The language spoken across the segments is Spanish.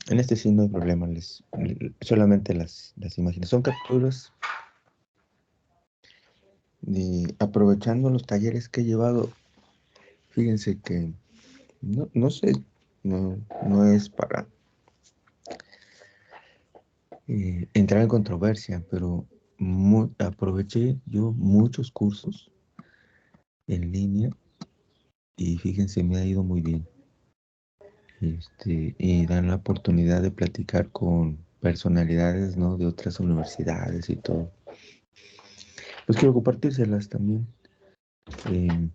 En este sí no hay problema, solamente las imágenes. Son capturas aprovechando los talleres que he llevado. Fíjense que no sé, no es para entrar en controversia, pero aproveché yo muchos cursos en línea y fíjense, me ha ido muy bien. Y dan la oportunidad de platicar con personalidades, ¿no? De otras universidades y todo. Pues quiero compartírselas también, eh,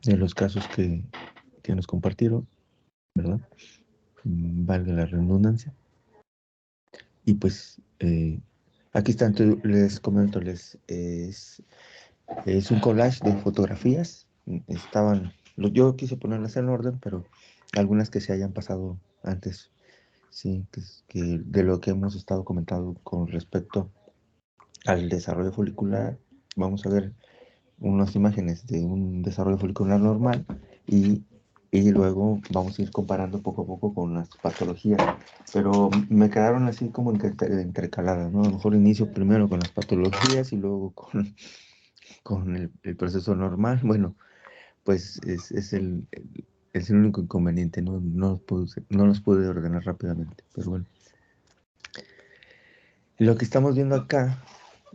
de los casos que nos compartieron, ¿verdad? Valga la redundancia. Y pues aquí están, les comento, es un collage de fotografías. Yo quise ponerlas en orden, pero algunas que se hayan pasado antes, sí, que de lo que hemos estado comentando con respecto al desarrollo folicular. Vamos a ver unas imágenes de un desarrollo folicular normal y, y luego vamos a ir comparando poco a poco con las patologías. Pero me quedaron así como intercaladas, ¿no? A lo mejor inicio primero con las patologías y luego con el proceso normal. Bueno, pues es el único inconveniente, ¿no? No los pude ordenar rápidamente, pero bueno. Lo que estamos viendo acá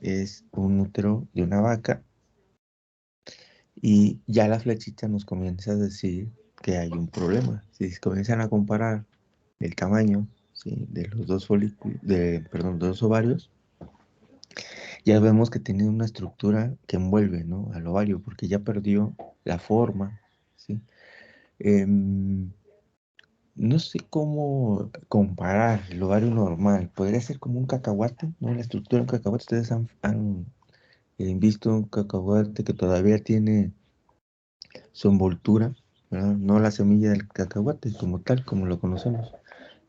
es un útero de una vaca y ya la flechita nos comienza a decir que hay un problema. Si se comienzan a comparar el tamaño, ¿sí? De los dos folículos, perdón, dos ovarios, ya vemos que tiene una estructura que envuelve, ¿no? Al ovario, porque ya perdió la forma, ¿sí? Em, no sé cómo comparar el ovario normal. Podría ser como un cacahuate, ¿no? La estructura de un cacahuate. Ustedes han visto un cacahuate que todavía tiene su envoltura, ¿verdad? No la semilla del cacahuate como tal, como lo conocemos,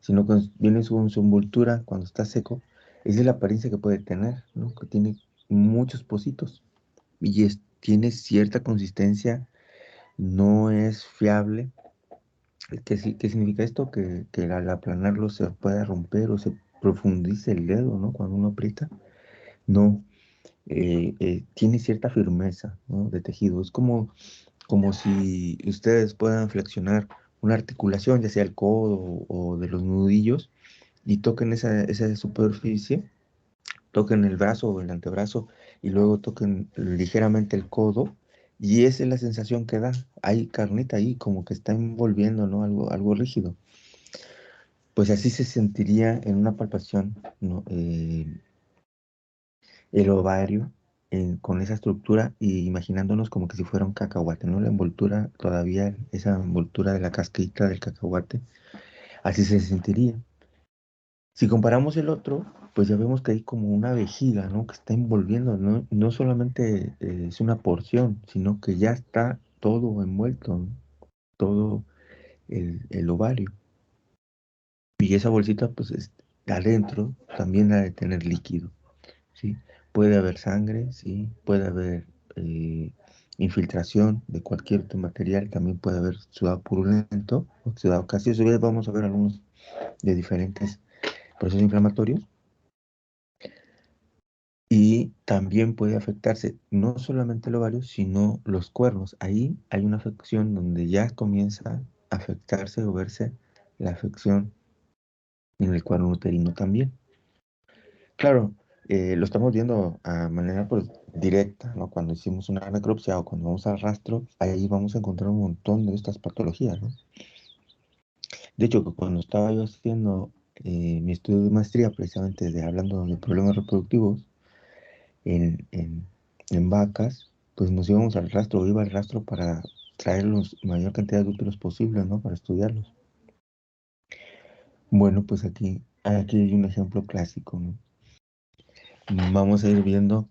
sino que viene su envoltura cuando está seco. Esa es la apariencia que puede tener, ¿no? Que tiene muchos pocitos y tiene cierta consistencia, no es fiable. ¿Qué significa esto? Que al aplanarlo se puede romper o se profundice el dedo, ¿no? Cuando uno aprieta. No, tiene cierta firmeza, ¿no? De tejido. Es como si ustedes puedan flexionar una articulación, ya sea el codo o de los nudillos, y toquen esa superficie, toquen el brazo o el antebrazo, y luego toquen ligeramente el codo, y esa es la sensación que da. Hay carnita ahí, como que está envolviendo, ¿no? Algo rígido. Pues así se sentiría en una palpación, ¿no? El ovario con esa estructura y imaginándonos como que si fuera un cacahuate, ¿no? La envoltura, todavía esa envoltura de la casquita del cacahuate, así se sentiría. Si comparamos el otro, pues ya vemos que hay como una vejiga, ¿no? Que está envolviendo, ¿no? No solamente es una porción, sino que ya está todo envuelto, ¿no? Todo el ovario. Y esa bolsita, pues adentro también ha de tener líquido. ¿Sí? Puede haber sangre, ¿sí? Puede haber eh, infiltración de cualquier otro material, también puede haber sudado purulento o sudado gaseoso. Ya vamos a ver algunos de diferentes procesos inflamatorios y también puede afectarse no solamente el ovario, sino los cuernos. Ahí hay una afección donde ya comienza a afectarse o verse la afección en el cuerno uterino también. Claro, lo estamos viendo a manera pues, directa, ¿no? Cuando hicimos una necropsia o cuando vamos al rastro, ahí vamos a encontrar un montón de estas patologías, ¿no? De hecho, que cuando estaba yo haciendo mi estudio de maestría, precisamente hablando de problemas reproductivos en, en, en vacas, pues nos íbamos al rastro, iba al rastro para traer la mayor cantidad de úteros posible, ¿no? Para estudiarlos. Bueno, pues aquí hay un ejemplo clásico, ¿no? Vamos a ir viendo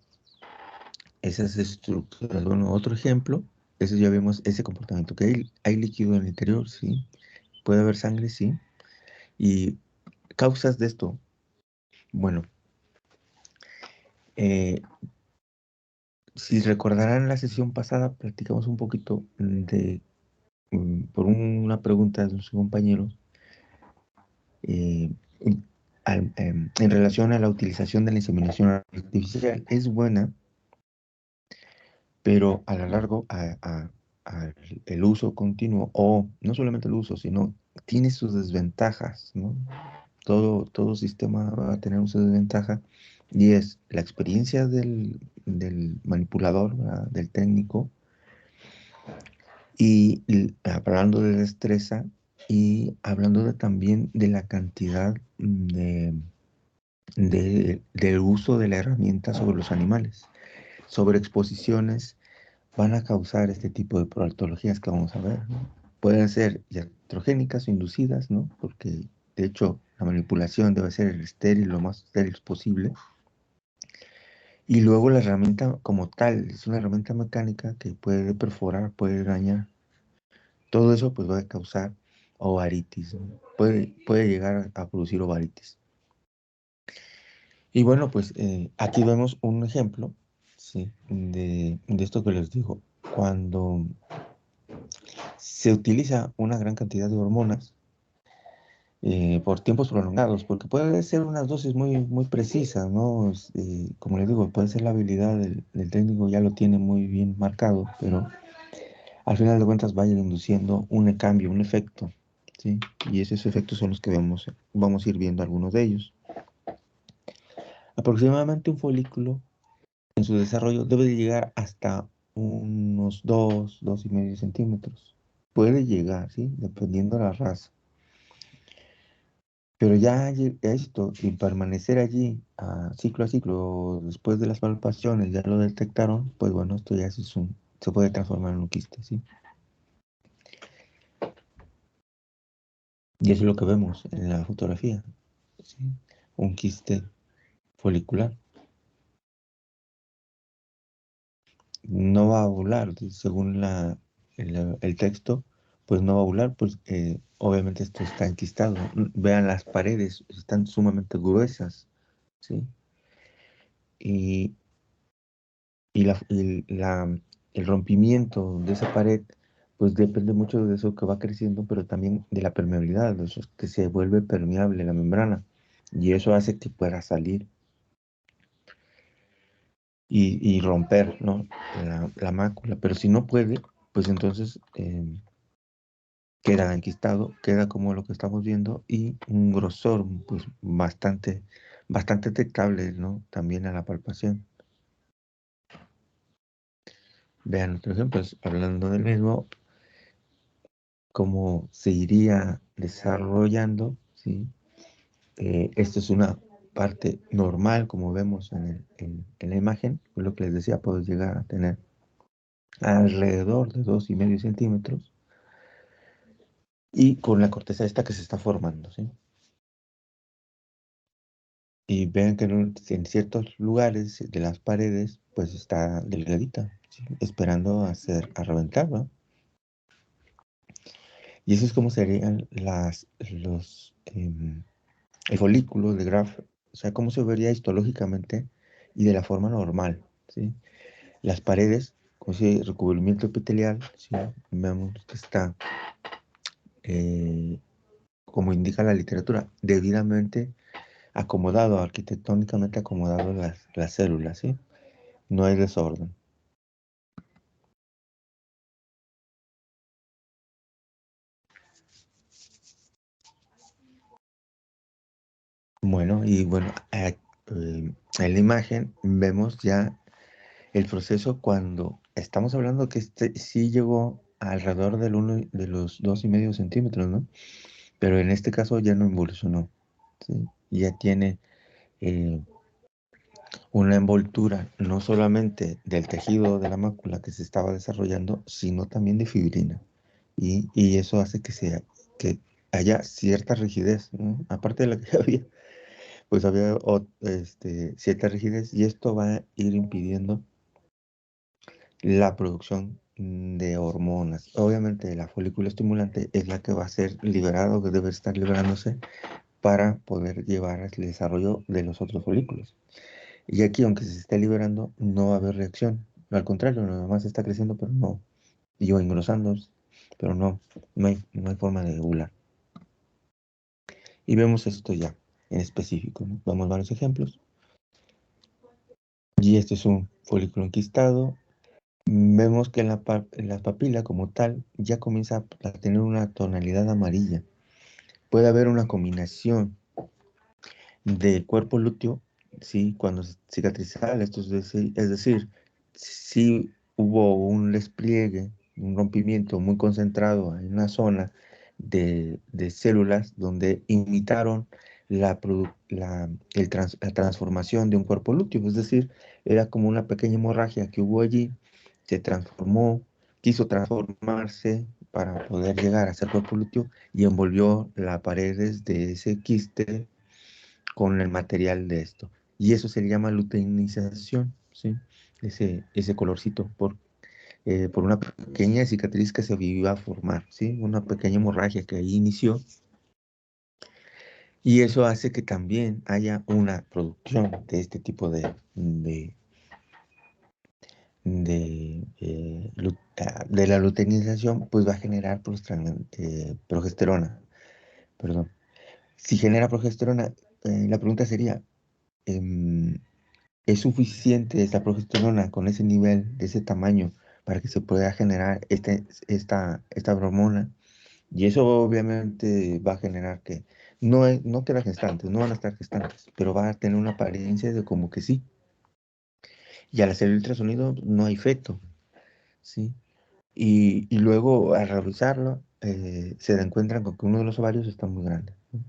esas estructuras. Bueno, otro ejemplo, eso ya vemos ese comportamiento, que hay líquido en el interior, sí, puede haber sangre, sí, y causas de esto, bueno, eh, si recordarán la sesión pasada, platicamos un poquito por una pregunta de sus compañeros, eh, en relación a la utilización de la inseminación artificial. Es buena, pero a lo largo, el uso continuo, o no solamente el uso, sino tiene sus desventajas, ¿no? Todo sistema va a tener su desventaja, y es la experiencia del manipulador, ¿verdad? Del técnico, y hablando de destreza, y hablando también de la cantidad del uso de la herramienta sobre los animales. Sobreexposiciones van a causar este tipo de patologías que vamos a ver, ¿no? Pueden ser iatrogénicas o inducidas, ¿no? Porque de hecho la manipulación debe ser estéril, lo más estéril posible. Y luego la herramienta como tal es una herramienta mecánica que puede perforar, puede dañar. Todo eso pues va a causar ovaritis, ¿no? Puede llegar a producir ovaritis. Y bueno, pues aquí vemos un ejemplo, ¿sí? De esto que les digo. Cuando se utiliza una gran cantidad de hormonas por tiempos prolongados, porque puede ser unas dosis muy precisas, ¿no? Como les digo, puede ser la habilidad del técnico, ya lo tiene muy bien marcado, pero al final de cuentas va a ir induciendo un cambio, un efecto, ¿sí? Y esos efectos son los que vamos a ir viendo algunos de ellos. Aproximadamente un folículo en su desarrollo debe de llegar hasta unos 2,5 centímetros. Puede llegar, ¿sí? Dependiendo de la raza. Pero ya esto, y permanecer allí a ciclo, después de las palpaciones, ya lo detectaron, pues bueno, esto ya se puede transformar en un quiste, ¿sí? Y eso es lo que vemos en la fotografía, ¿sí? Un quiste folicular. No va a volar, según el texto, pues no va a volar, pues obviamente esto está enquistado. Vean las paredes, están sumamente gruesas, ¿sí? Y, el rompimiento de esa pared, pues depende mucho de eso que va creciendo, pero también de la permeabilidad, de eso que se vuelve permeable la membrana, y eso hace que pueda salir y romper, ¿no? La mácula, pero si no puede, pues entonces queda enquistado, queda como lo que estamos viendo, y un grosor pues bastante detectable, ¿no? También a la palpación. Vean otro ejemplo, hablando del mismo, cómo se iría desarrollando, ¿sí? Esto es una parte normal, como vemos en la imagen, lo que les decía, puedo llegar a tener alrededor de 2,5 centímetros, y con la corteza esta que se está formando, ¿sí? Y vean que en ciertos lugares de las paredes, pues está delgadita, ¿sí? Esperando a reventar, ¿no? Y eso es como serían el folículo de Graf, o sea, cómo se vería histológicamente y de la forma normal, ¿sí? Las paredes, con ese recubrimiento epitelial, ¿sí? Vemos que está, como indica la literatura, debidamente acomodado, arquitectónicamente acomodado las células, ¿sí? No hay desorden. Bueno, y bueno, en la imagen vemos ya el proceso cuando estamos hablando que este sí llegó alrededor de los 2,5 centímetros, ¿no? Pero en este caso ya no evolucionó, ¿sí? Ya tiene eh, una envoltura no solamente del tejido de la mácula que se estaba desarrollando, sino también de fibrina. Y eso hace que haya cierta rigidez, ¿no? Aparte de la que ya había, pues había cierta rigidez, y esto va a ir impidiendo la producción de hormonas. Obviamente la folícula estimulante es la que va a ser liberada, o que debe estar liberándose para poder llevar al desarrollo de los otros folículos. Y aquí, aunque se esté liberando, no va a haber reacción. Al contrario, nada más está creciendo, pero no, y o engrosándose, pero no hay forma de ovular. Y vemos esto ya en específico, ¿no? Vemos varios ejemplos. Y este es un folículo enquistado. Vemos que en la papila como tal ya comienza a tener una tonalidad amarilla. Puede haber una combinación del cuerpo lúteo, sí, cuando cicatrizal, esto es decir, si hubo un despliegue, un rompimiento muy concentrado en una zona de células donde imitaron la transformación de un cuerpo lúteo, es decir, era como una pequeña hemorragia que hubo allí, se transformó, quiso transformarse para poder llegar a ser cuerpo lúteo y envolvió las paredes de ese quiste con el material de esto. Y eso se le llama luteinización, ¿sí? Ese colorcito por una pequeña cicatriz que se iba a formar, ¿sí? Una pequeña hemorragia que ahí inició. Y eso hace que también haya una producción de este tipo de la luteinización, pues va a generar progesterona, perdón. Si genera progesterona, la pregunta sería, em, ¿es suficiente esta progesterona con ese nivel, de ese tamaño, para que se pueda generar esta hormona? Y eso obviamente va a generar que no que las gestantes, no van a estar gestantes, pero va a tener una apariencia de como que sí. Y al hacer el ultrasonido no hay feto, ¿sí? Y luego al revisarlo, se encuentran con que uno de los ovarios está muy grande, ¿no?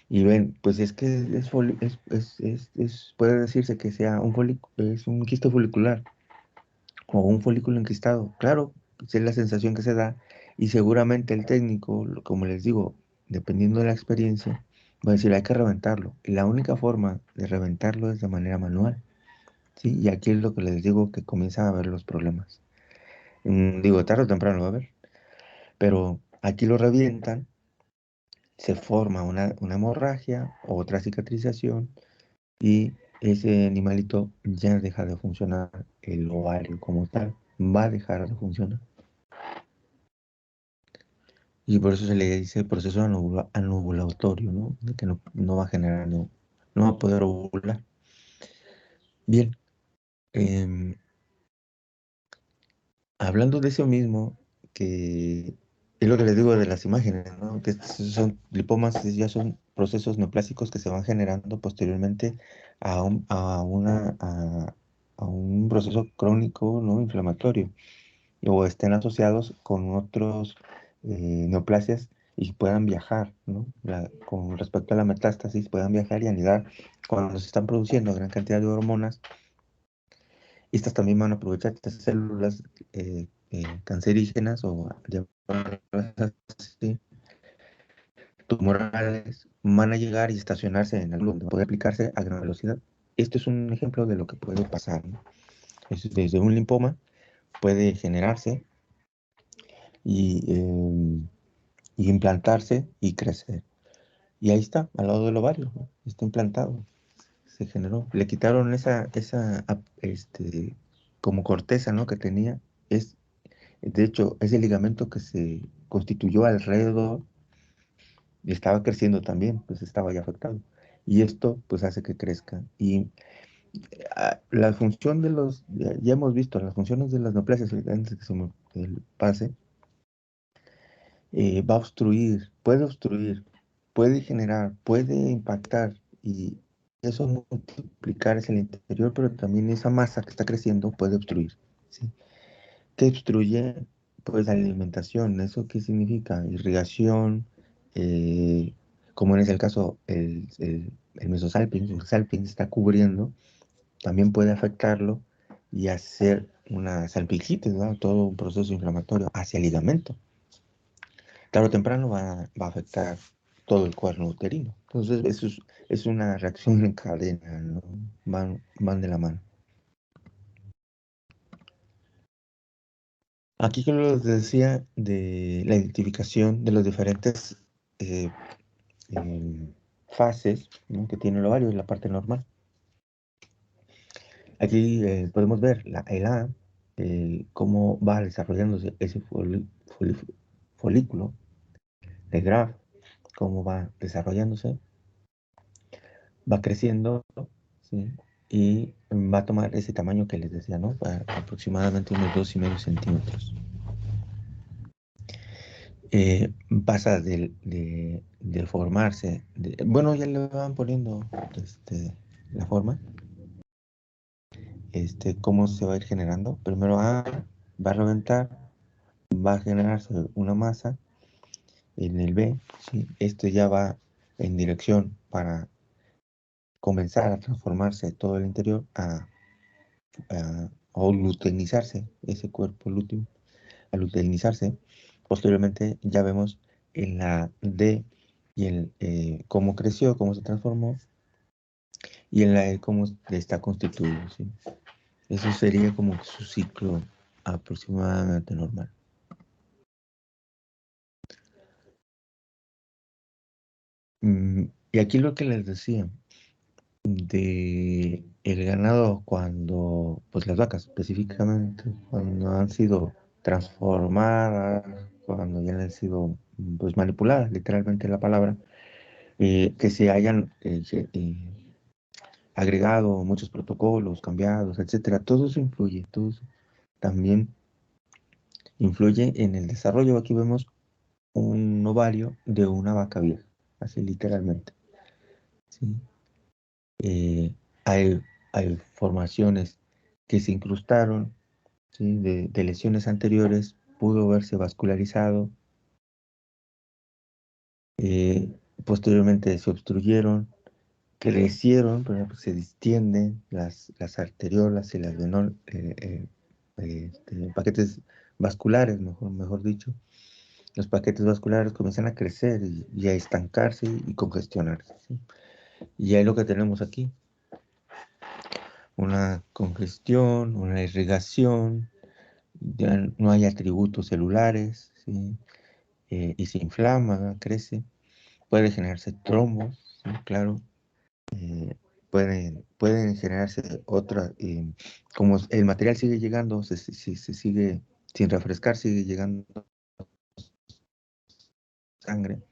Y ven, pues es que puede decirse que sea es un quiste folicular o un folículo enquistado. Claro, pues es la sensación que se da y seguramente el técnico, como les digo, dependiendo de la experiencia, va a decir hay que reventarlo. Y la única forma de reventarlo es de manera manual, ¿sí? Y aquí es lo que les digo que comienzan a ver los problemas. Digo, tarde o temprano lo va a ver, pero aquí lo revientan, se forma una hemorragia, otra cicatrización y ese animalito ya deja de funcionar, el ovario como tal va a dejar de funcionar. Y por eso se le dice proceso anovulatorio, ¿no? De que no va a generar, no va a poder ovular. Bien, em, hablando de eso mismo, que es lo que les digo de las imágenes, ¿no? Que estos son lipomas, ya son procesos neoplásicos que se van generando posteriormente a un proceso crónico, ¿no? Inflamatorio, o estén asociados con otros neoplasias y puedan viajar, ¿no? Con respecto a la metástasis, puedan viajar y anidar cuando se están produciendo gran cantidad de hormonas. Estas también van a aprovechar estas células cancerígenas o llamadas así, tumorales, van a llegar y estacionarse en algún lugar, poder aplicarse a gran velocidad. Esto es un ejemplo de lo que puede pasar, ¿no? Desde un linfoma puede generarse y, y implantarse y crecer. Y ahí está, al lado del ovario, ¿no? Está implantado, se generó. Le quitaron como corteza, ¿no? Que tenía. Es, de hecho, ese ligamento que se constituyó alrededor y estaba creciendo también, pues estaba ya afectado. Y esto, pues, hace que crezca. Y la función ya hemos visto, las funciones de las neoplasias, antes de que se me pase, va a obstruir, puede generar, puede impactar y eso multiplicar es el interior, pero también esa masa que está creciendo puede obstruir, ¿sí? ¿Qué obstruye? Pues la alimentación. ¿Eso qué significa? Irrigación, eh, como en ese el caso, el mesosalpinx, el salpinx está cubriendo, también puede afectarlo y hacer una salpingitis, ¿no? Todo un proceso inflamatorio hacia el ligamento. Tarde o temprano va a afectar todo el cuerno uterino. Entonces, es una reacción en cadena, ¿no? Van de la mano. Aquí, como les decía, de la identificación de los diferentes eh, fases, ¿no? Que tiene el ovario, es la parte normal. Aquí podemos ver el A, cómo va desarrollándose ese folículo de Graf, cómo va desarrollándose, va creciendo, ¿sí? Y va a tomar ese tamaño que les decía, ¿no? Aproximadamente unos 2,5 centímetros. Pasa de formarse, bueno, ya le van poniendo la forma, cómo se va a ir generando. Primero va a reventar, va a generarse una masa en el B, ¿sí? Esto ya va en dirección para comenzar a transformarse todo el interior, a luteinizarse, ese cuerpo lúteo, a luteinizarse. Posteriormente ya vemos en la D y cómo creció, cómo se transformó, y en la E cómo está constituido, ¿sí? Eso sería como su ciclo aproximadamente normal. Y aquí lo que les decía, de el ganado cuando, pues las vacas específicamente, cuando han sido transformadas, cuando ya han sido pues manipuladas, literalmente la palabra, que se hayan agregado muchos protocolos, cambiados, etcétera, todo eso influye, todo eso también influye en el desarrollo. Aquí vemos un ovario de una vaca vieja, así literalmente, ¿sí? Eh, hay, hay formaciones que se incrustaron, ¿sí? De lesiones anteriores, pudo verse vascularizado, eh, posteriormente se obstruyeron, crecieron, pero pues, se distienden las arteriolas y las paquetes vasculares, mejor dicho. Los paquetes vasculares comienzan a crecer y a estancarse y congestionarse, ¿sí? Y ahí lo que tenemos aquí, una congestión, una irrigación, ya no hay atributos celulares, ¿sí? Y se inflama, crece, puede generarse trombos, ¿sí? Claro, pueden generarse otras, como el material sigue llegando, se sigue sin refrescar, sigue llegando sangre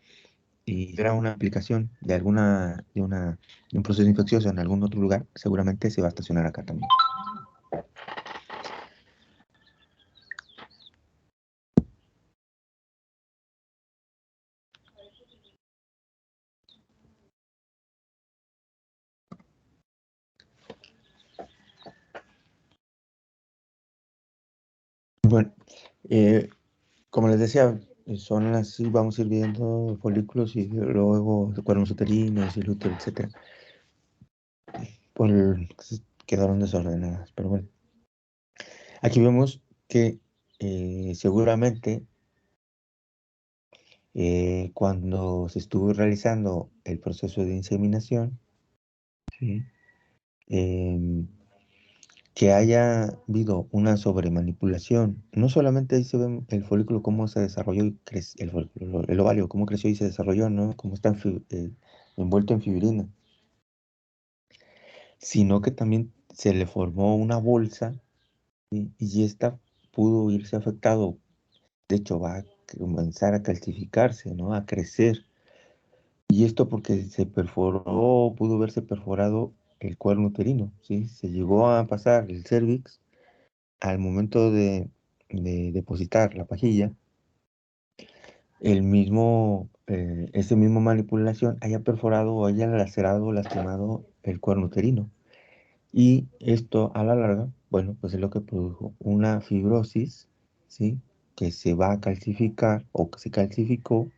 y era una aplicación de un proceso infeccioso en algún otro lugar, seguramente se va a estacionar acá también. Bueno, eh, como les decía, son así, vamos a ir viendo folículos y luego cuernos uterinos y el útero, etcétera. Quedaron desordenadas, pero bueno. Aquí vemos que seguramente cuando se estuvo realizando el proceso de inseminación, ¿sí? Em, que haya habido una sobremanipulación. No solamente ahí se ve el folículo cómo se desarrolló y el ovario, cómo creció y se desarrolló, ¿no? Cómo está envuelto en fibrina, sino que también se le formó una bolsa, ¿sí? Y esta pudo irse afectado. De hecho, va a comenzar a calcificarse, ¿no? A crecer. Y esto porque se perforó, pudo verse perforado el cuerno uterino, ¿sí? Se llegó a pasar el cervix al momento de depositar la pajilla, ese mismo manipulación haya perforado o haya lacerado o lastimado el cuerno uterino. Y esto a la larga, bueno, pues es lo que produjo una fibrosis, ¿sí? Que se va a calcificar o que se calcificó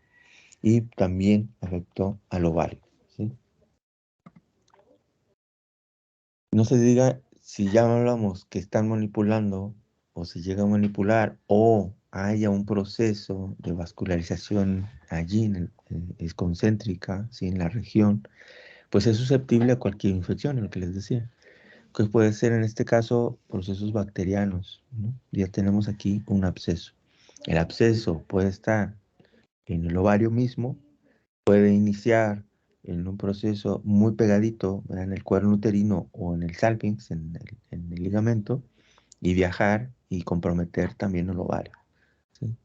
y también afectó al ovario, ¿sí? No se diga si ya hablamos que están manipulando o se llega a manipular o haya un proceso de vascularización allí es concéntrica, ¿sí? En la región, pues es susceptible a cualquier infección, lo que les decía, que puede ser en este caso procesos bacterianos, ¿no? Ya tenemos aquí un absceso. El absceso puede estar en el ovario mismo, puede iniciar en un proceso muy pegadito, ¿verdad? En el cuerno uterino o en el salpinx, en el ligamento, y viajar y comprometer también el ovario, ¿sí?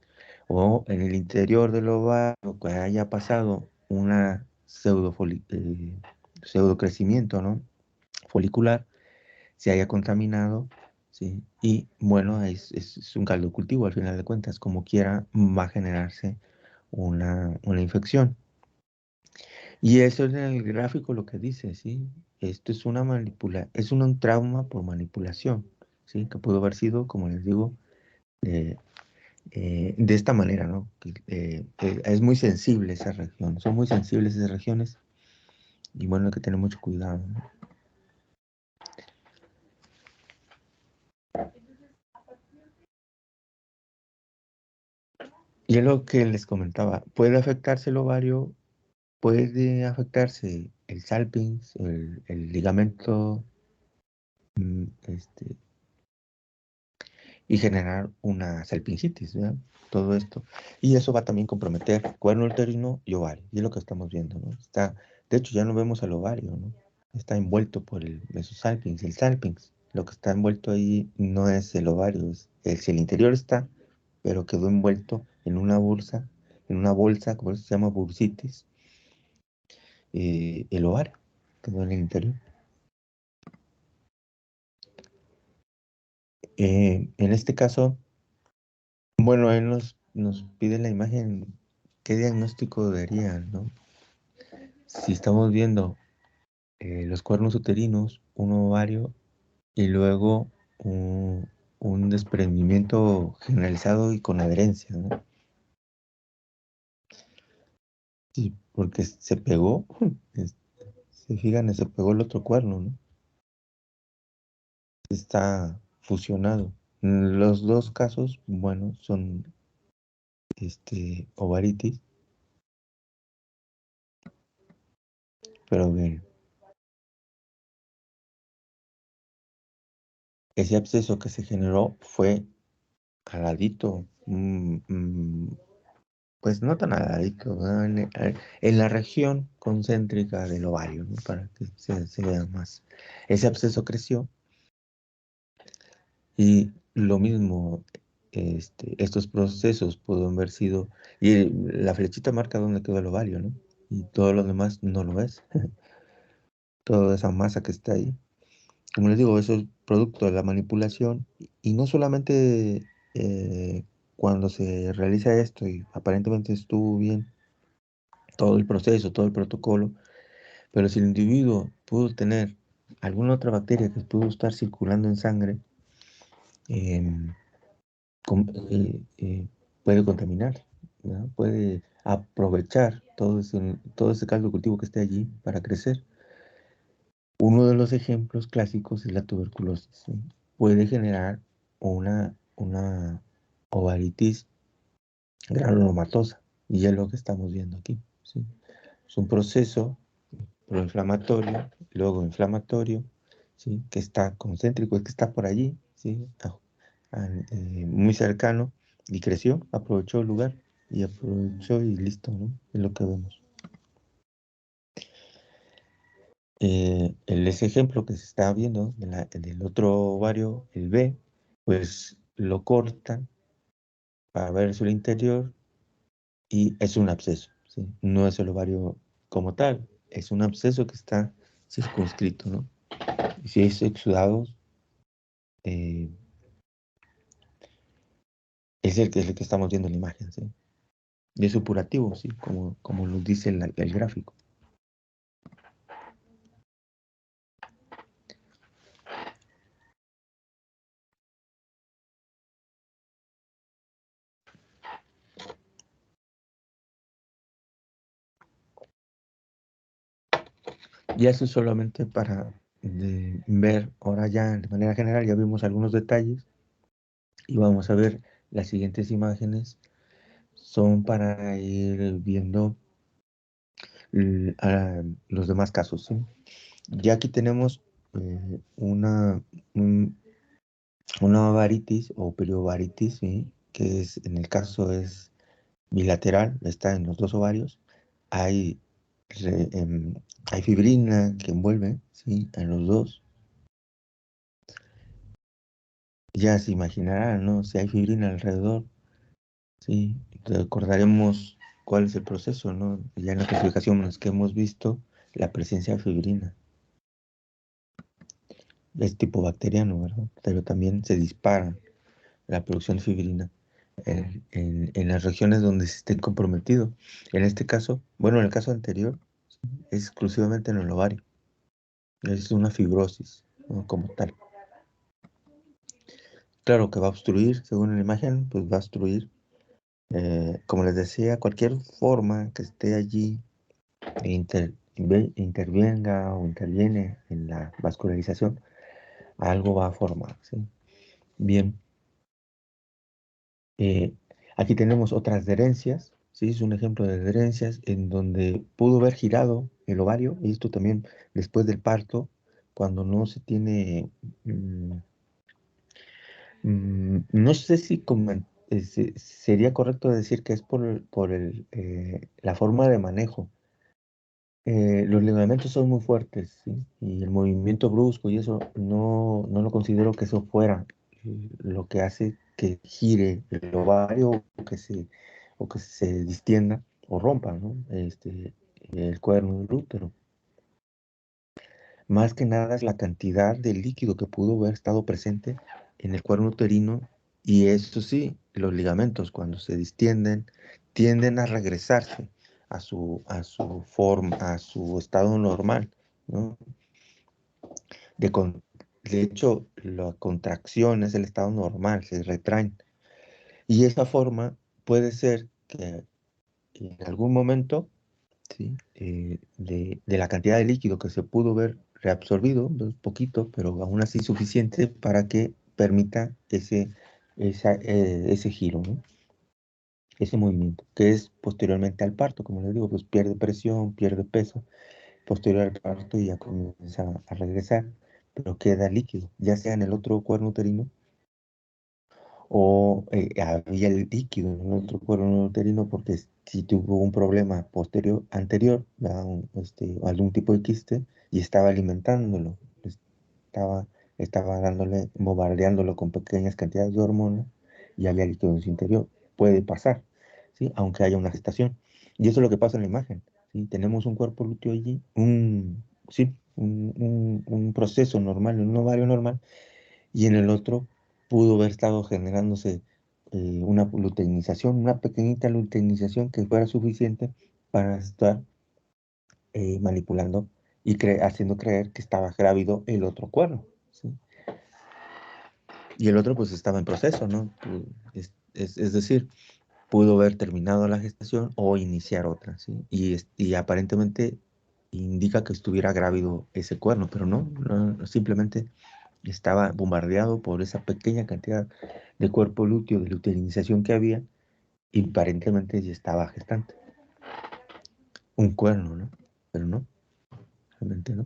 O en el interior del ovario que haya pasado una pseudo crecimiento, ¿no? Folicular, se haya contaminado, ¿sí? Y bueno, es un caldo de cultivo al final de cuentas, como quiera va a generarse una infección. Y eso es en el gráfico lo que dice, ¿sí? Esto es es un trauma por manipulación, ¿sí? Que pudo haber sido, como les digo, de esta manera, ¿no? Es muy sensible esa región, son muy sensibles esas regiones y bueno, hay que tener mucho cuidado, ¿no? Y es lo que les comentaba, puede afectarse el ovario, puede afectarse el salpinx, el ligamento, este, y generar una salpingitis, ¿verdad? Todo esto. Y eso va a también comprometer cuerno uterino y ovario. Y es lo que estamos viendo, ¿no? De hecho, ya no vemos al ovario, ¿no? Está envuelto por el mesosalpinx, el salpinx. Lo que está envuelto ahí no es el ovario, si el interior está, pero quedó envuelto en una bolsa, como se llama bursitis, el ovario, quedó en el interior. En este caso, bueno, él nos pide la imagen, qué diagnóstico daría, ¿no? Si estamos viendo los cuernos uterinos, un ovario y luego un desprendimiento generalizado y con adherencia, ¿no? Sí, porque se pegó, es- se fijan, se pegó el otro cuerno, ¿no? Está fusionado. Los dos casos, bueno, son ovaritis, pero bien, ese absceso que se generó fue al ladito, pues no tan al ladito, ¿verdad? En la región concéntrica del ovario, ¿no? Para que se vea más. Ese absceso creció y lo mismo, estos procesos pueden haber sido, y la flechita marca dónde quedó el ovario, ¿no? Y todo lo demás no lo es, toda esa masa que está ahí. Como les digo, eso es producto de la manipulación y no solamente cuando se realiza esto y aparentemente estuvo bien todo el proceso, todo el protocolo, pero si el individuo pudo tener alguna otra bacteria que pudo estar circulando en sangre, em, com- puede contaminar, ¿verdad? Puede aprovechar todo ese caldo de cultivo que esté allí para crecer. Uno de los ejemplos clásicos es la tuberculosis, ¿sí? Puede generar una ovaritis granulomatosa, y es lo que estamos viendo aquí, ¿sí? Es un proceso proinflamatorio, luego inflamatorio, ¿sí? Que está concéntrico, es que está por allí, ¿sí? Muy cercano, y creció, aprovechó el lugar, y aprovechó y listo, ¿no? Es lo que vemos. Ese ejemplo que se está viendo del otro ovario, el B, pues lo cortan para ver su interior y es un absceso, ¿sí? No es el ovario como tal, es un absceso que está circunscrito, ¿no? Y si es exudado, eh, es el que estamos viendo en la imagen, ¿sí? Y es supurativo, ¿sí? Como nos dice el gráfico. Y eso es solamente para ver, ahora ya de manera general, ya vimos algunos detalles y vamos a ver las siguientes imágenes. Son para ir viendo los demás casos, ¿sí? Ya aquí tenemos un- una ovaritis o periovaritis, ¿sí? Que en el caso es bilateral, está en los dos ovarios. Hay, hay fibrina que envuelve, ¿sí? En los dos. Ya se imaginarán, ¿no? Si hay fibrina alrededor, ¿sí? Recordaremos ¿cuál es el proceso, no? Ya en la clasificación es que hemos visto la presencia de fibrina. Es tipo bacteriano, ¿verdad? Pero también se dispara la producción de fibrina en las regiones donde se esté comprometido. En este caso, bueno, en el caso anterior, es exclusivamente en el ovario. Es una fibrosis, ¿no? Como tal. Claro que va a obstruir, según la imagen, pues va a obstruir. Como les decía, cualquier forma que esté allí e intervenga o interviene en la vascularización, algo va a formar, ¿sí? Bien, eh, aquí tenemos otras adherencias, ¿sí? Es un ejemplo de adherencias en donde pudo haber girado el ovario, y esto también después del parto, cuando no se tiene, no sé si sería correcto decir que es por la forma de manejo. Los lineamientos son muy fuertes, ¿sí? Y el movimiento brusco y eso, no lo considero que eso fuera lo que hace que gire el ovario o que se distienda o rompa, ¿no? El cuerno del útero. Más que nada es la cantidad de líquido que pudo haber estado presente en el cuerno uterino, y eso sí, los ligamentos cuando se distienden tienden a regresarse a su forma, a su estado normal, ¿no? De, con- de hecho, la contracción es el estado normal, se retraen. Y esa forma puede ser que en algún momento, ¿sí? De la cantidad de líquido que se pudo ver reabsorbido, un poquito, pero aún así suficiente para que permita ese giro, ¿no? Ese movimiento, que es posteriormente al parto, como les digo, pues pierde presión, pierde peso, posterior al parto y ya comienza a regresar, pero queda líquido, ya sea en el otro cuerno uterino o había el líquido en el otro cuerno uterino porque si tuvo un problema posterior, anterior, ¿verdad? Algún tipo de quiste y estaba alimentándolo, estaba, estaba dándole, bombardeándolo con pequeñas cantidades de hormonas y había líquido en su interior. Puede pasar, ¿sí? Aunque haya una gestación. Y eso es lo que pasa en la imagen, ¿sí? Tenemos un cuerpo lúteo allí, sí, un proceso normal, un ovario normal, y en el otro pudo haber estado generándose una luteinización, una pequeñita luteinización que fuera suficiente para estar manipulando y haciendo creer que estaba grávido el otro cuerno, ¿sí? Y el otro pues estaba en proceso, ¿no? Es decir, pudo haber terminado la gestación o iniciar otra, ¿sí? Y aparentemente indica que estuviera grávido ese cuerno, pero no, simplemente estaba bombardeado por esa pequeña cantidad de cuerpo lúteo, de luteinización que había, y aparentemente ya estaba gestante. Un cuerno, ¿no? Pero no, realmente no.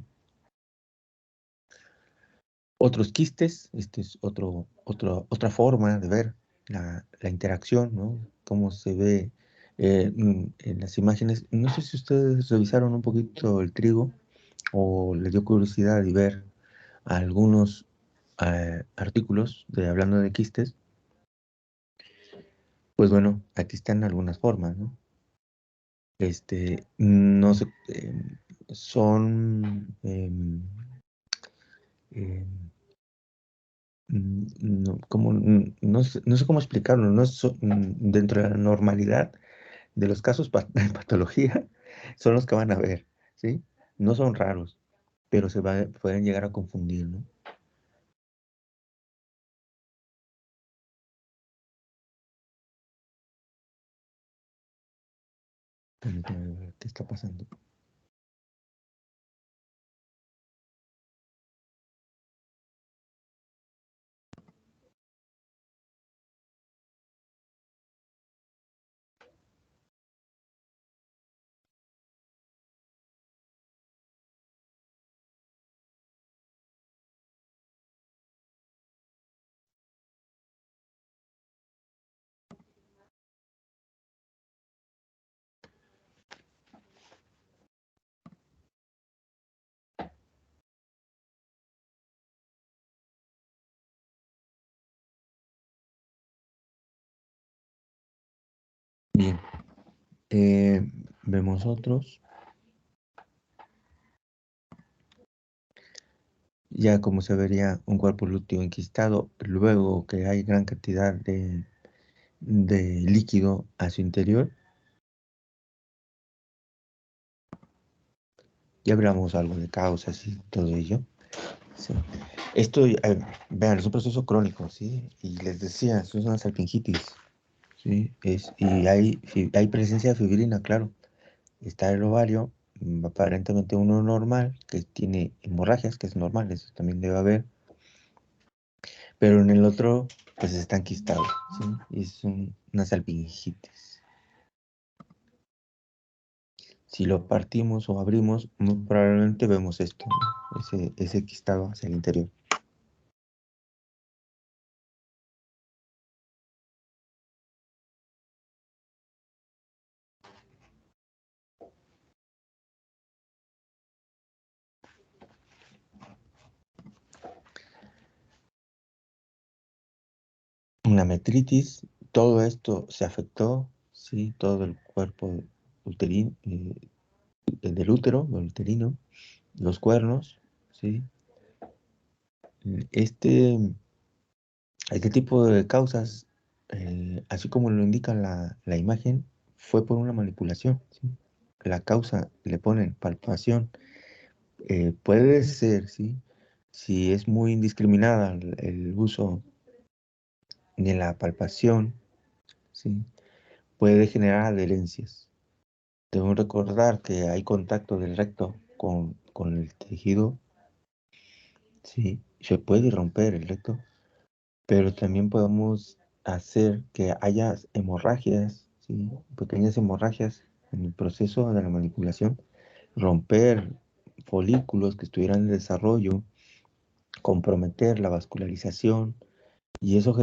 Otros quistes, este es otra forma de ver la interacción, ¿no? Cómo se ve en las imágenes. No sé si ustedes revisaron un poquito el trigo o les dio curiosidad de ver algunos artículos hablando de quistes. Pues bueno, aquí están algunas formas, ¿no? No sé, son, em, no sé cómo explicarlo, dentro de la normalidad de los casos de patología, son los que van a ver, ¿sí? No son raros, pero pueden llegar a confundir, ¿no? Permítame ver qué está pasando. Bien, Eh, Vemos otros, ya como se vería un cuerpo lúteo enquistado, luego que hay gran cantidad de líquido a su interior, ya hablamos algo de causas y todo ello. Sí. Esto, vean, es un proceso crónico, ¿sí? Y les decía, eso es una salpingitis, ¿sí? Y hay presencia de fibrina, claro. Está el ovario, aparentemente uno normal, que tiene hemorragias, que es normal, eso también debe haber, pero en el otro, pues está enquistado, ¿sí? Y es una salpingitis. Si lo partimos o abrimos, muy probablemente vemos esto, ¿no? Ese quistado hacia el interior. Una metritis, todo esto se afectó, ¿sí? Todo el cuerpo uterino, del útero, del uterino, los cuernos, ¿sí? Este, este tipo de causas, así como lo indica la imagen, fue por una manipulación, ¿sí? La causa le ponen palpación, puede ser, ¿sí? Si es muy indiscriminada el uso de la palpación, ¿sí? Puede generar adherencias. Debemos recordar que hay contacto del recto con el tejido, ¿sí? Se puede romper el recto, pero también podemos hacer que haya hemorragias, ¿sí? Pequeñas hemorragias en el proceso de la manipulación, romper folículos que estuvieran en desarrollo, comprometer la vascularización, y eso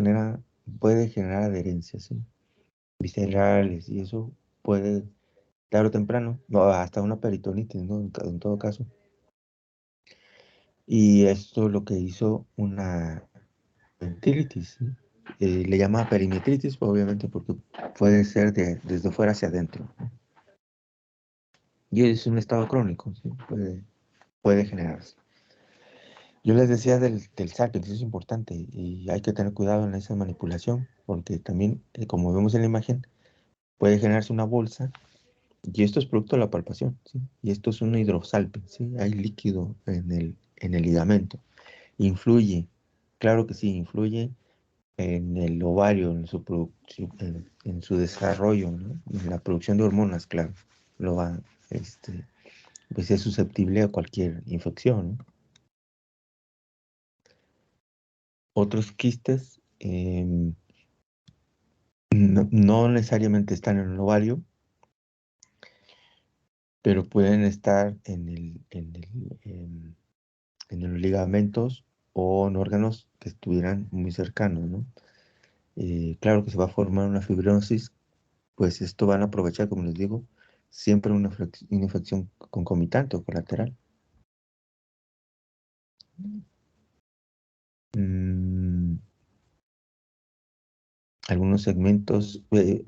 puede generar adherencias, ¿sí? Viscerales, y eso puede, tarde o temprano, o hasta una peritonitis, ¿no? En todo caso. Y esto es lo que hizo una peritonitis, ¿sí? Le llama perimetritis, obviamente, porque puede ser desde fuera hacia adentro, ¿no? Y es un estado crónico, ¿sí? Puede generarse. Yo les decía del sápix, eso es importante y hay que tener cuidado en esa manipulación, porque también, como vemos en la imagen, puede generarse una bolsa y esto es producto de la palpación, ¿sí? Y esto es un hidrosalping, ¿sí? Hay líquido en el ligamento. Influye, claro que sí, influye en el ovario, en su desarrollo, ¿no? En la producción de hormonas, claro. Lo va, este, pues es susceptible a cualquier infección, ¿no? Otros quistes no necesariamente están en el ovario, pero pueden estar en los ligamentos o en órganos que estuvieran muy cercanos, ¿no? Claro que se va a formar una fibrosis, pues esto van a aprovechar, como les digo, siempre una infección concomitante o colateral. Mm, Algunos segmentos. Eh,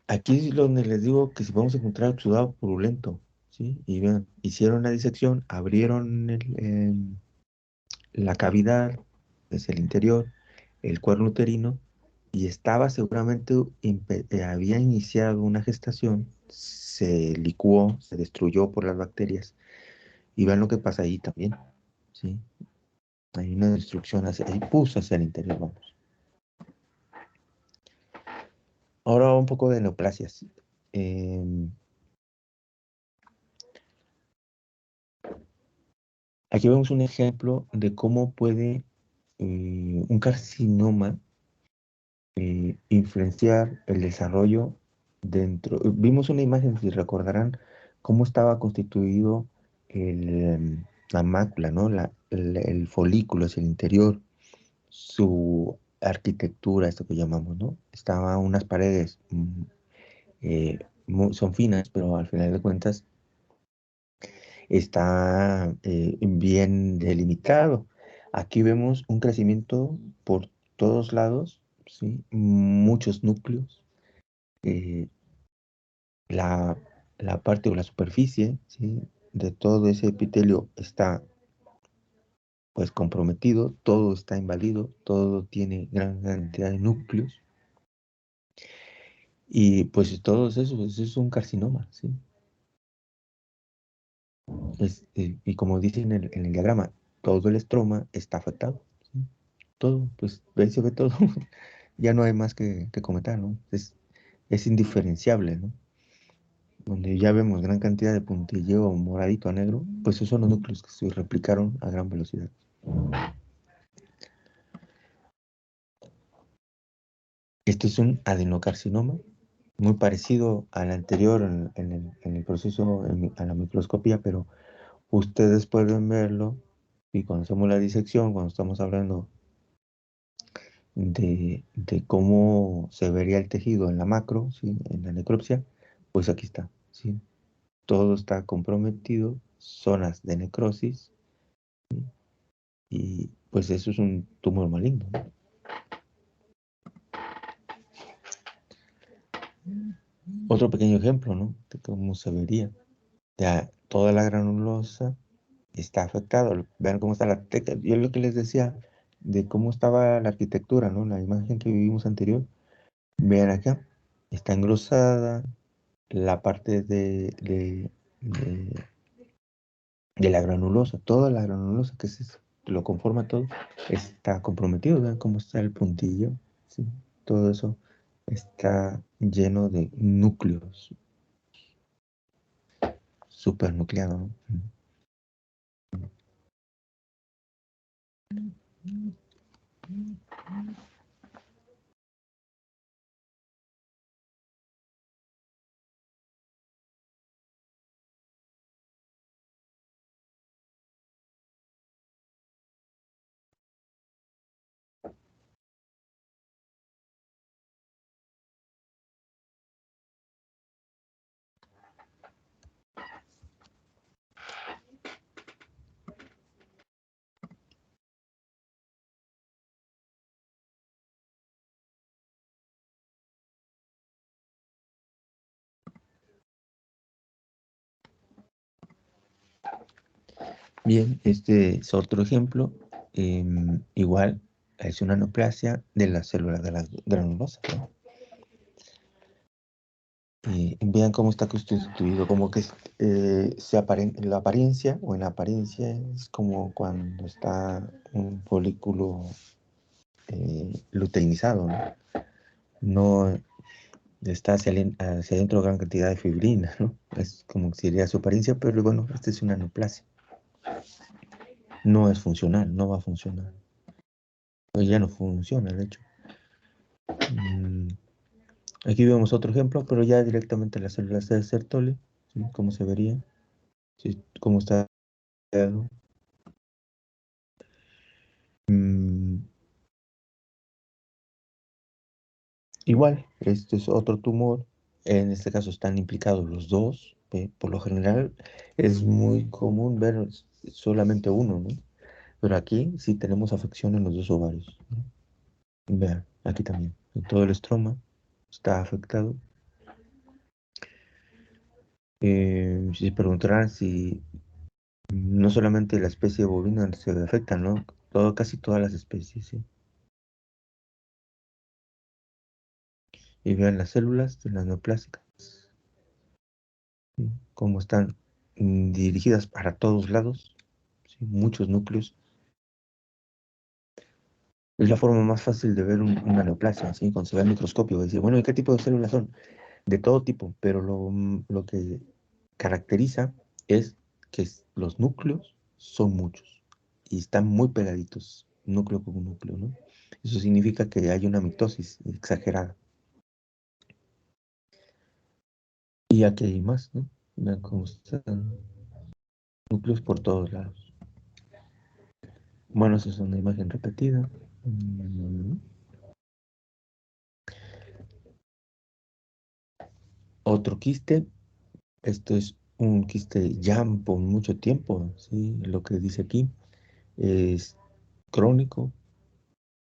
Aquí es donde les digo que si vamos a encontrar exudado purulento, ¿sí? Y vean, hicieron la disección, abrieron la cavidad, es el interior, el cuerno uterino, y estaba seguramente, había iniciado una gestación, se licuó, se destruyó por las bacterias, y vean lo que pasa ahí también, ¿sí? Hay una destrucción, hay pus hacia el interior, vamos. Ahora un poco de neoplasias. Em, Aquí vemos un ejemplo de cómo puede un carcinoma influenciar el desarrollo dentro. Vimos una imagen, si recordarán, cómo estaba constituido la mácula, ¿no? El folículo hacia el interior, su arquitectura, esto que llamamos, ¿no? Estaban unas paredes, son finas, pero al final de cuentas está bien delimitado. Aquí vemos un crecimiento por todos lados, ¿sí? Muchos núcleos. la, la parte o la superficie, ¿sí? De todo ese epitelio está pues comprometido, todo está invadido, todo tiene gran cantidad de núcleos y pues todo eso es un carcinoma, ¿sí? Y como dice en el diagrama, todo el estroma está afectado, ¿sí? Todo, pues ahí se ve todo, ya no hay más que comentar, ¿no? Es indiferenciable, ¿no? Donde ya vemos gran cantidad de puntilleo moradito a negro, pues esos son los núcleos que se replicaron a gran velocidad. Este es un adenocarcinoma, muy parecido al anterior en el proceso, a la microscopía, pero ustedes pueden verlo y cuando hacemos la disección, cuando estamos hablando de cómo se vería el tejido en la macro, ¿sí? En la necropsia, pues aquí está, ¿sí? Todo está comprometido, zonas de necrosis, y pues eso es un tumor maligno, ¿no? Otro pequeño ejemplo, ¿no? De cómo se vería. Ya toda la granulosa está afectada. Vean cómo está la teca. Yo lo que les decía de cómo estaba la arquitectura, ¿no? La imagen que vivimos anterior. Vean acá, está engrosada, la parte de, de la granulosa, toda la granulosa que lo conforma todo, está comprometido. Vean cómo está el puntillo, ¿sí? Todo eso está lleno de núcleos, supernucleado, ¿no? Bien, este es otro ejemplo. Igual es una neoplasia de las células de la granulosa, ¿no? Vean cómo está constituido, como que la apariencia, o en la apariencia es como cuando está un folículo luteinizado, ¿no? No está hacia adentro gran cantidad de fibrina, ¿no? Es como que sería su apariencia, pero bueno, esta es una neoplasia. No es funcional, no va a funcionar. Pues ya no funciona, de hecho. Mm, Aquí vemos otro ejemplo, pero ya directamente las células de Sertoli, ¿sí? ¿Cómo se vería? ¿Sí? ¿Cómo está? Mm, Igual, este es otro tumor. En este caso están implicados los dos. Por lo general es muy común ver solamente uno, ¿no? Pero aquí sí tenemos afección en los dos ovarios, ¿no? Vean, aquí también. Todo el estroma está afectado. Si se preguntarán si no solamente la especie bovina se afecta, ¿no? Casi todas las especies, ¿sí? Y vean las células de las neoplásicas, ¿sí? Cómo están dirigidas para todos lados, ¿sí? Muchos núcleos. Es la forma más fácil de ver una neoplasia, ¿sí? Cuando se ve al microscopio, decir, bueno, ¿y qué tipo de células son? De todo tipo, pero lo que caracteriza es que los núcleos son muchos y están muy pegaditos, núcleo con núcleo, ¿no? Eso significa que hay una mitosis exagerada. Y aquí hay más, ¿no? Vean cómo están núcleos por todos lados. Bueno, esa es una imagen repetida. Mm, Otro quiste. Esto es un quiste ya por mucho tiempo, ¿sí? Lo que dice aquí es crónico,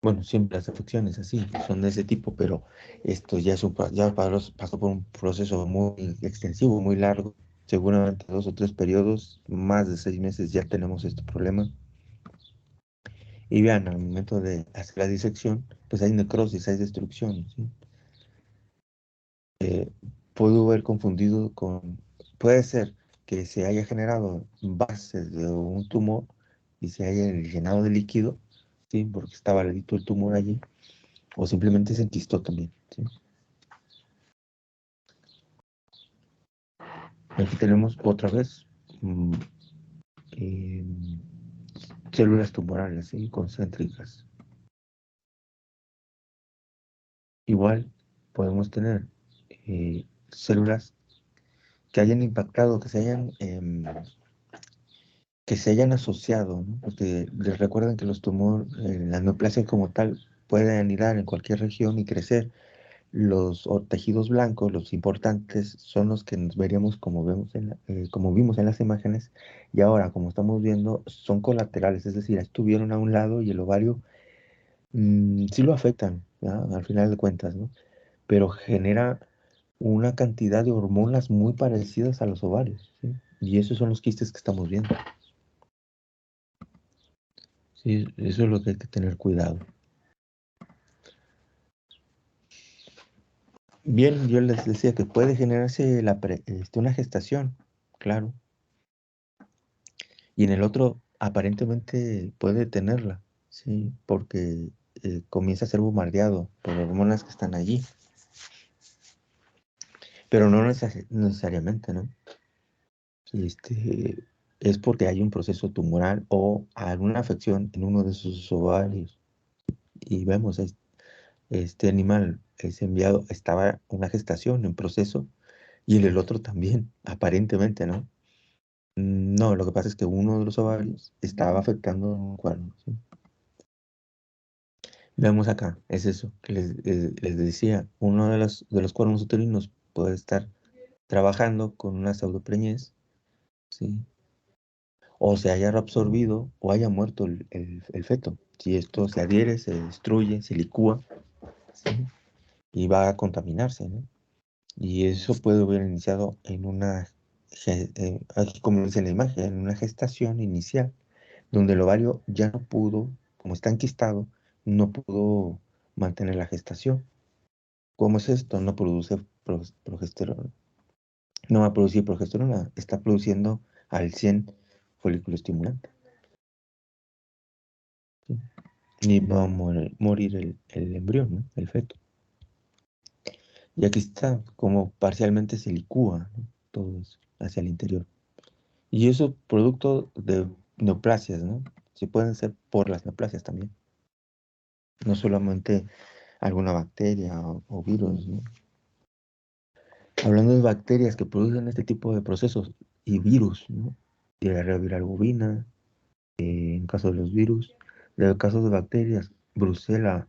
Bueno, siempre las afecciones así, son de ese tipo, pero esto ya, ya pasó por un proceso muy extensivo, muy largo, seguramente 2 o 3 periodos, más de 6 meses ya tenemos este problema. Y vean, al momento de hacer la disección, pues hay necrosis, hay destrucción, ¿sí? Puedo haber confundido con, puede ser que se haya generado bases de un tumor y se haya llenado de líquido, ¿sí? Porque estaba el tumor allí, o simplemente se enquistó también, ¿sí? Aquí tenemos otra vez eh, células tumorales, ¿sí? Concéntricas. Igual podemos tener células que hayan impactado, que se hayan asociado, ¿no? Porque les recuerdan que los tumores, la neoplasia como tal, puede anidar en cualquier región y crecer. Los tejidos blancos, los importantes, son los que nos veríamos como como vimos en las imágenes, y ahora, como estamos viendo, son colaterales, es decir, estuvieron a un lado y el ovario sí lo afectan, ¿ya? Al final de cuentas, ¿no? Pero genera una cantidad de hormonas muy parecidas a los ovarios, ¿sí? Y esos son los quistes que estamos viendo. Sí, eso es lo que hay que tener cuidado. Bien, yo les decía que puede generarse una gestación, claro, y en el otro aparentemente puede tenerla, sí, porque comienza a ser bombardeado por hormonas que están allí, pero no necesariamente, ¿no? Es porque hay un proceso tumoral o alguna afección en uno de sus ovarios. Y vemos, este animal es enviado, estaba una gestación en proceso y en el otro también, aparentemente, ¿no? No, lo que pasa es que uno de los ovarios estaba afectando un cuerno, ¿sí? Vemos acá, es eso, que les decía, uno de los cuernos uterinos puede estar trabajando con una pseudopreñez, ¿sí? O se haya reabsorbido o haya muerto el feto. Si esto se adhiere, se destruye, se licúa, ¿sí? Y va a contaminarse, ¿no? Y eso puede haber iniciado en aquí como dice en la imagen, en una gestación inicial, donde el ovario ya no pudo, como está enquistado, no pudo mantener la gestación. ¿Cómo es esto? No produce progesterona. No va a producir progesterona, está produciendo al 100 folículo estimulante, ¿sí? Ni va a morir el embrión, ¿no? El feto. Y aquí está, como parcialmente se licúa, ¿no? Todo eso hacia el interior. Y eso producto de neoplasias, ¿no? Sí pueden ser por las neoplasias también. No solamente alguna bacteria o virus, ¿no? Hablando de bacterias que producen este tipo de procesos y virus, ¿no? Diarrea viral bovina, en caso de los virus, en casos de bacterias, Brucela,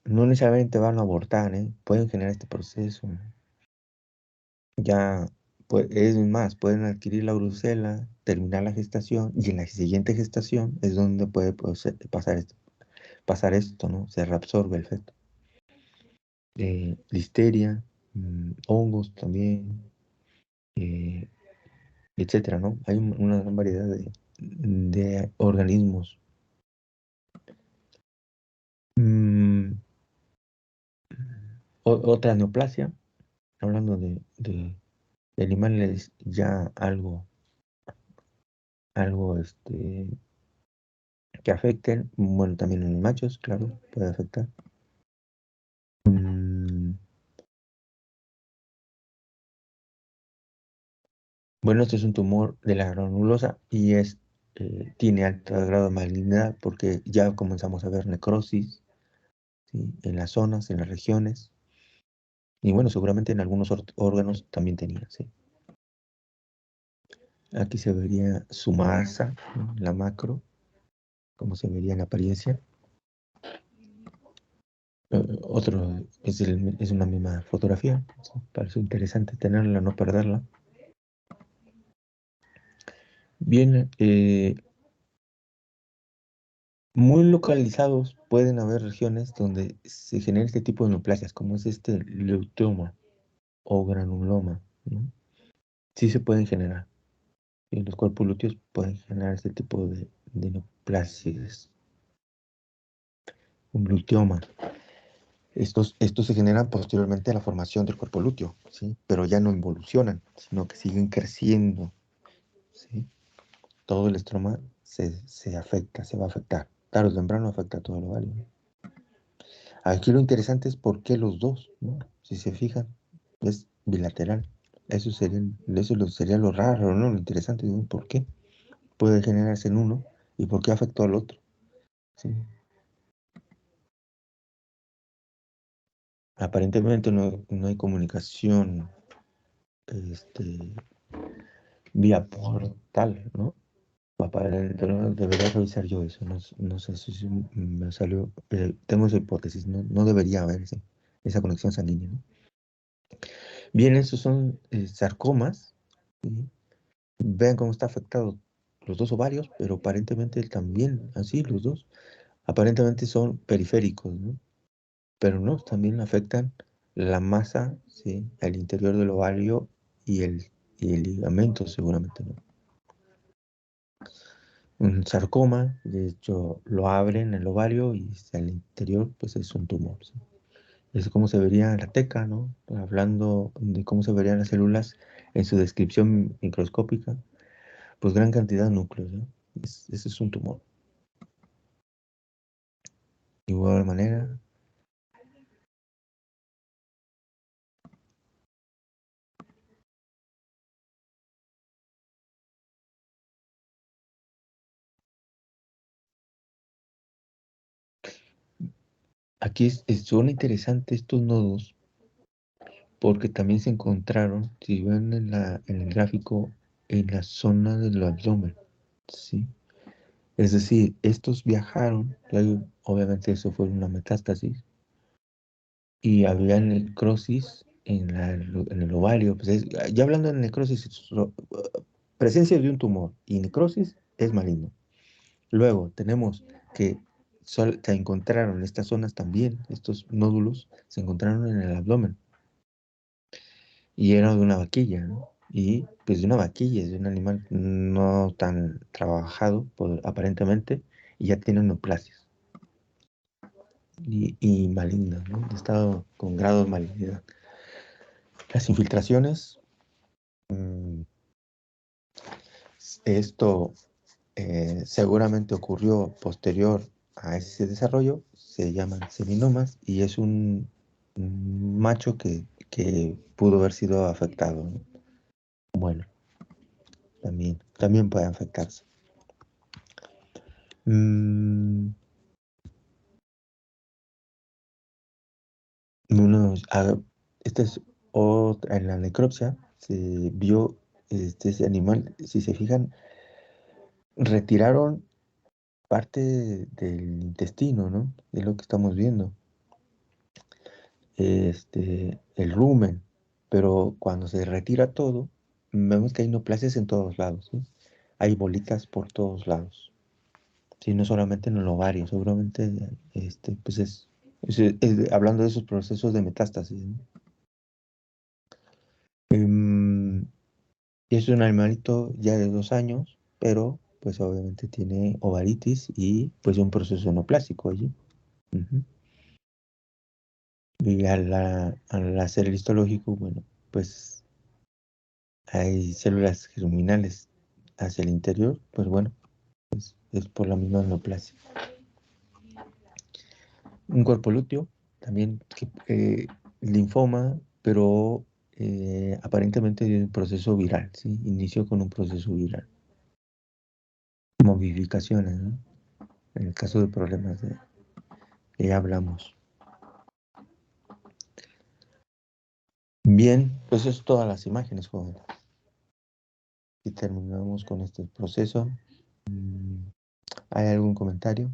no necesariamente van a abortar, ¿eh? Pueden generar este proceso. Ya, pues, es más, pueden adquirir la brucela, terminar la gestación y en la siguiente gestación es donde puede pasar esto, ¿no? Se reabsorbe el feto. Listeria, hongos también, eh, etcétera, ¿no? Hay una gran variedad de organismos. Mm, Otra neoplasia, hablando de animales ya algo que afecten, bueno, también en machos, claro, puede afectar. Mm, bueno, este es un tumor de la granulosa y tiene alto grado de malignidad porque ya comenzamos a ver necrosis, ¿sí? En las zonas, en las regiones, y bueno, seguramente en algunos órganos también tenía, ¿sí? Aquí se vería su masa, ¿no? La macro, como se vería en la apariencia. Otro es una misma fotografía, ¿sí? Parece interesante tenerla, no perderla. Bien, Muy localizados pueden haber regiones donde se genera este tipo de neoplasias, como es este leuteoma o granuloma, ¿no? Sí se pueden generar. Y los cuerpos lúteos pueden generar este tipo de neoplasias. Un luteoma. Estos se generan posteriormente a la formación del cuerpo lúteo, ¿sí? Pero ya no involucionan, sino que siguen creciendo, ¿sí? Todo el estroma se afecta, se va a afectar. Claro, el membrano afecta a todo el ovario, ¿no? Aquí lo interesante es por qué los dos, ¿no? Si se fijan, es bilateral. Sería lo raro, ¿no? Lo interesante, ¿no? ¿Por qué puede generarse en uno y por qué afectó al otro? ¿Sí? Aparentemente no hay comunicación este, vía portal, ¿no? Debería revisar yo eso, no sé si me salió, tengo esa hipótesis, no debería haber esa conexión sanguínea, ¿no? Bien, esos son sarcomas, ¿sí? Vean cómo está afectado los dos ovarios, pero aparentemente también, así los dos, aparentemente son periféricos, ¿no? Pero no, también afectan la masa, ¿sí? El interior del ovario y el ligamento seguramente, ¿no? Un sarcoma, de hecho, lo abren el ovario y al interior, pues es un tumor, ¿sí? Es como se vería la teca, ¿no? Hablando de cómo se verían las células en su descripción microscópica, pues gran cantidad de núcleos, ¿no? Ese es un tumor. De igual manera, aquí son interesantes estos nodos porque también se encontraron, si ven en el gráfico, en la zona del abdomen, ¿sí? Es decir, estos viajaron, obviamente eso fue una metástasis, y había necrosis en el ovario. Pues ya hablando de necrosis, presencia de un tumor y necrosis es maligno. Luego tenemos que se encontraron estas zonas también, estos nódulos, se encontraron en el abdomen y era de una vaquilla, ¿no? Y pues de una vaquilla, es de un animal no tan trabajado aparentemente y ya tiene neoplasias y malignas, ¿no? Estado con grado de malignidad. Las infiltraciones, mm, esto seguramente ocurrió posterior a ese desarrollo, se llaman seminomas y es un macho que pudo haber sido afectado, ¿no? Bueno, también puede afectarse. Mm, esta es otra, en la necropsia se vio ese animal, si se fijan, retiraron parte del intestino, ¿no? Es lo que estamos viendo. El rumen, pero cuando se retira todo, vemos que hay neoplasias en todos lados, ¿sí? Hay bolitas por todos lados, sí, no solamente en el ovario, seguramente, pues hablando de esos procesos de metástasis, ¿no? Em, es un animalito ya de 2 años, pero pues obviamente tiene ovaritis y pues un proceso neoplásico allí. Ujú. Y al hacer el histológico, bueno, pues hay células germinales hacia el interior, pues bueno, es por la misma neoplasia. Un cuerpo lúteo, también linfoma, pero aparentemente de un proceso viral, ¿sí? Inició con un proceso viral. Modificaciones, ¿no? En el caso de problemas que ya hablamos. Bien, pues eso es todas las imágenes, joven. Y terminamos con este proceso. Mm, ¿Hay algún comentario?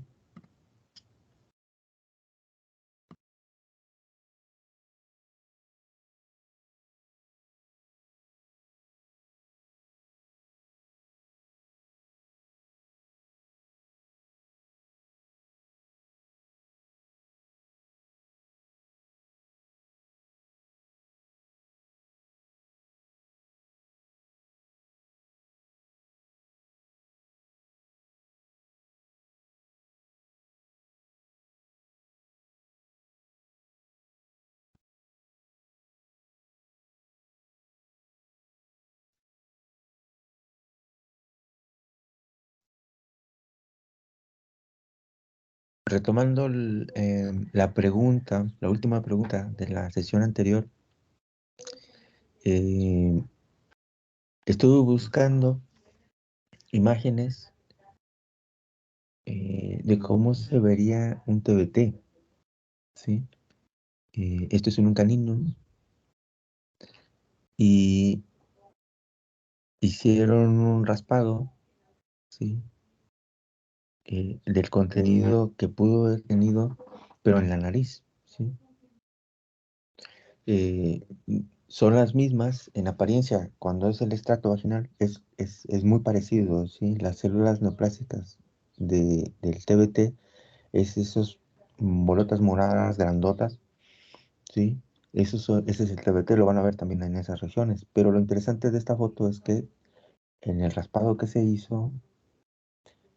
Retomando la pregunta, la última pregunta de la sesión anterior, eh, estuve buscando imágenes de cómo se vería un TBT, ¿sí? Esto es en un canino y hicieron un raspado, ¿sí? Del contenido que pudo haber tenido, pero en la nariz, ¿sí? Son las mismas en apariencia. Cuando es el extracto vaginal, es muy parecido, ¿sí? Las células neoplásicas del TBT es esos bolotas moradas grandotas, ¿sí? Ese es el TBT, lo van a ver también en esas regiones. Pero lo interesante de esta foto es que en el raspado que se hizo,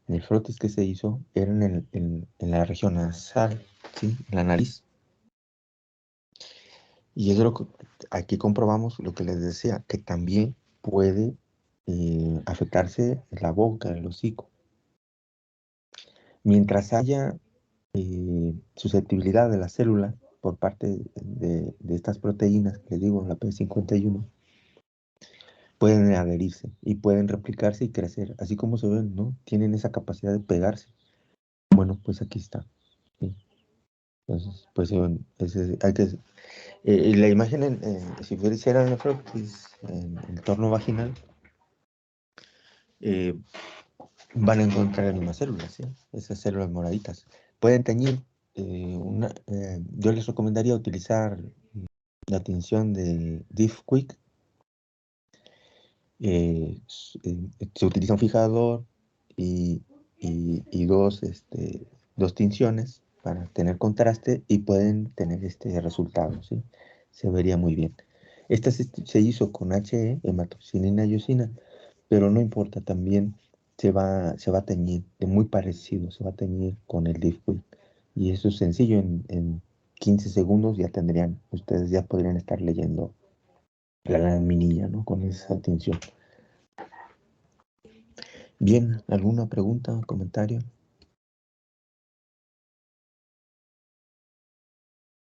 en el frotis que se hizo, era en la región nasal, ¿sí? En la nariz. Y es aquí comprobamos lo que les decía, que también puede afectarse la boca, el hocico. Mientras haya susceptibilidad de la célula por parte de estas proteínas, que les digo, la P51, pueden adherirse y pueden replicarse y crecer, así como se ven, ¿no? Tienen esa capacidad de pegarse. Bueno, pues aquí está. ¿Sí? Entonces, pues hay que... la imagen, si hiciera la prótesis en el torno vaginal, eh, van a encontrar las mismas células, ¿sí? Esas células moraditas. Pueden teñir, yo les recomendaría utilizar la tinción de Diff Quick. Se utiliza un fijador y, y dos tinciones para tener contraste y pueden tener este resultado, ¿sí? Se vería muy bien. Esta se hizo con hematoxilina y eosina, pero no importa, también se va a teñir, de muy parecido, se va a teñir con el Diffquick. Y eso es sencillo, en 15 segundos ustedes ya podrían estar leyendo la laminilla, ¿no? Con esa tinción. Bien, ¿alguna pregunta, comentario?